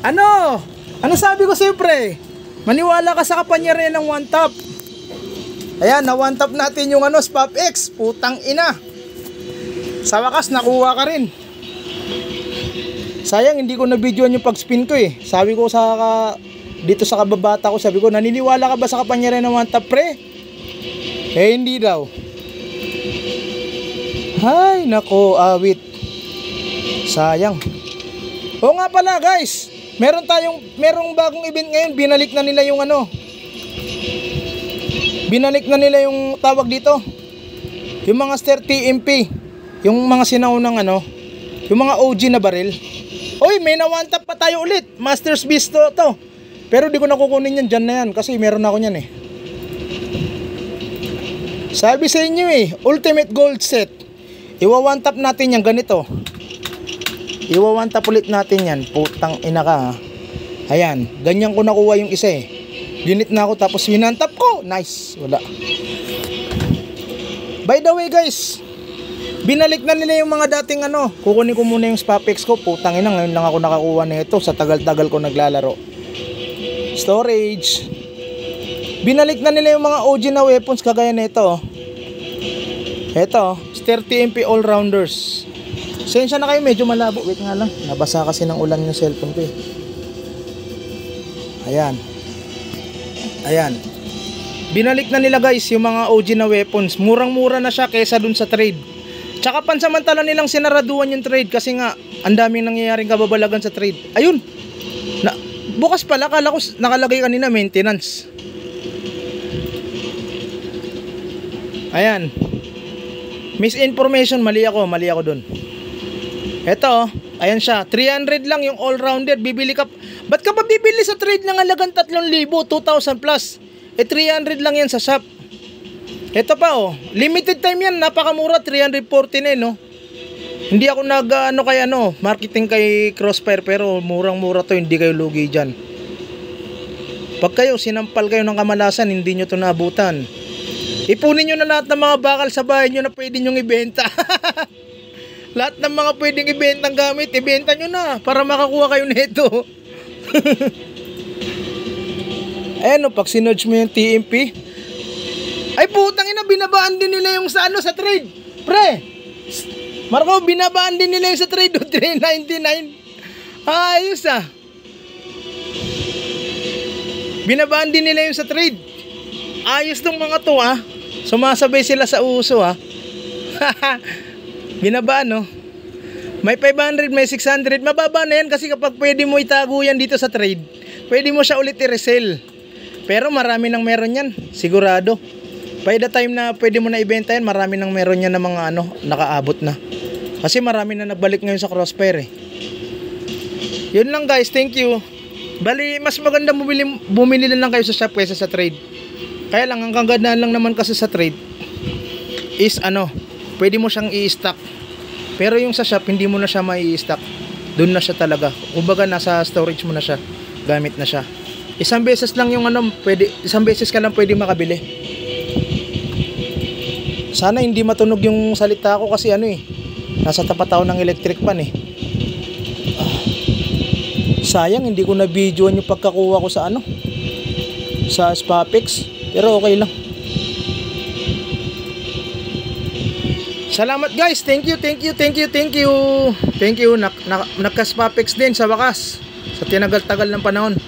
Ano? Ano sabi ko sa'yo, pre? Maniwala ka sa kapangyarihan ng one tap. Ayan, na one tap natin yung ano, Spap X. Putang ina. Sa wakas, nakuha ka rin. Sayang, hindi ko na-videoan yung pag-spin ko eh. Sabi ko dito sa kababata ko, sabi ko, naniniwala ka ba sa kapangyarihan ng one tap, pre? Eh, hindi daw. Hay, nako, awit. Sayang. O nga pala, guys. Merong bagong event ngayon. Binalik na nila yung ano. Binalik na nila yung tawag dito. Yung mga Star TMP. Yung mga sinaunang ano. Yung mga OG na baril. Oy, may na one tap pa tayo ulit. Master's Beast to. Pero di ko nakukunin yan dyan na yan. Kasi meron ako yan eh. Sabi sa inyo eh. Ultimate Gold Set. Iwa one tap natin yan ganito. Iwa one tap ulit natin yan. Putang ina ka ha. Ayan. Ganyan ko nakuha yung isa eh. Unit na ako tapos winantap ko. Nice. Wala. By the way guys. Binalik na nila yung mga dating ano. Kukunin ko muna yung Spap X ko. Putang ina. Ngayon lang ako nakakuha nito. Sa tagal-tagal ko naglalaro. Storage. Binalik na nila yung mga OG na weapons. Kagaya nito. Ito. Star TMP All-Rounders. Sensya na kayo, medyo malabo. Wait nga lang, nabasa kasi ng ulan yung cellphone ko eh. Ayan. Ayan. Binalik na nila guys yung mga OG na weapons. Murang-mura na siya kaysa dun sa trade. Tsaka pansamantala nilang sinaraduan yung trade. Kasi nga, ang daming nangyayaring kababalagan sa trade. Ayun. Bukas pala, kala ko nakalagay kanina maintenance. Ayan. Misinformation, mali ako dun. Eto, ayan siya, 300 lang yung all-rounded. Bibili ka, ba't ka pa bibili sa trade ng halagang 3,000, 2,000 plus? Eh 300 lang yan sa shop. Eto pa oh, limited time yan, napakamura, 340 na eh no. Hindi ako marketing kay Crossfire, pero murang-mura to, hindi kayo lugi dyan. Pag kayo, sinampal kayo ng kamalasan, hindi nyo to naabutan. Ipunin nyo na lahat ng mga bakal sa bahay nyo na pwede nyong ibenta. Lahat ng mga pwedeng ibentang gamit, ibenta nyo na para makakuha kayo nito. Ayan o, pag sinodge mo yung TMP. Ay putang ina, binabaan din nila yung sa trade. Pre, Marco, binabaan din nila yung sa trade. 399. Ayos ah. Binabaan din nila yung sa trade. Ayos tong mga to ah. Sumasabay sila sa uso ah. Binabaan no. May 500, may 600. Mababa na yan kasi kapag pwede mo itago yan dito sa trade, pwede mo siya ulit i-resell. Pero marami nang meron yan, sigurado. By the time na pwede mo na ibenta yan, marami nang meron yan na mga nakaabot na. Kasi marami na nagbalik ngayon sa Crossfire eh. Yun lang guys, thank you. Bali, mas maganda bumili lang kayo sa shop kaysa sa trade. Kaya lang, ang kagandaan lang naman kasi sa trade is pwede mo siyang i-stock. Pero yung sa shop, hindi mo na siya mai-stock. Doon na siya talaga. Kumbaga, nasa storage mo na siya. Gamit na siya. Isang beses lang yung isang beses ka lang pwede makabili. Sana hindi matunog yung salita ko kasi nasa tapat ako ng electric pan eh. Sayang, hindi ko na videoan yung pagkakuha ko sa sa Spap X. Pero okay lang. Salamat guys. Thank you. Thank you. Naka-Spap X din sa wakas. Sa tinagal-tagal ng panahon.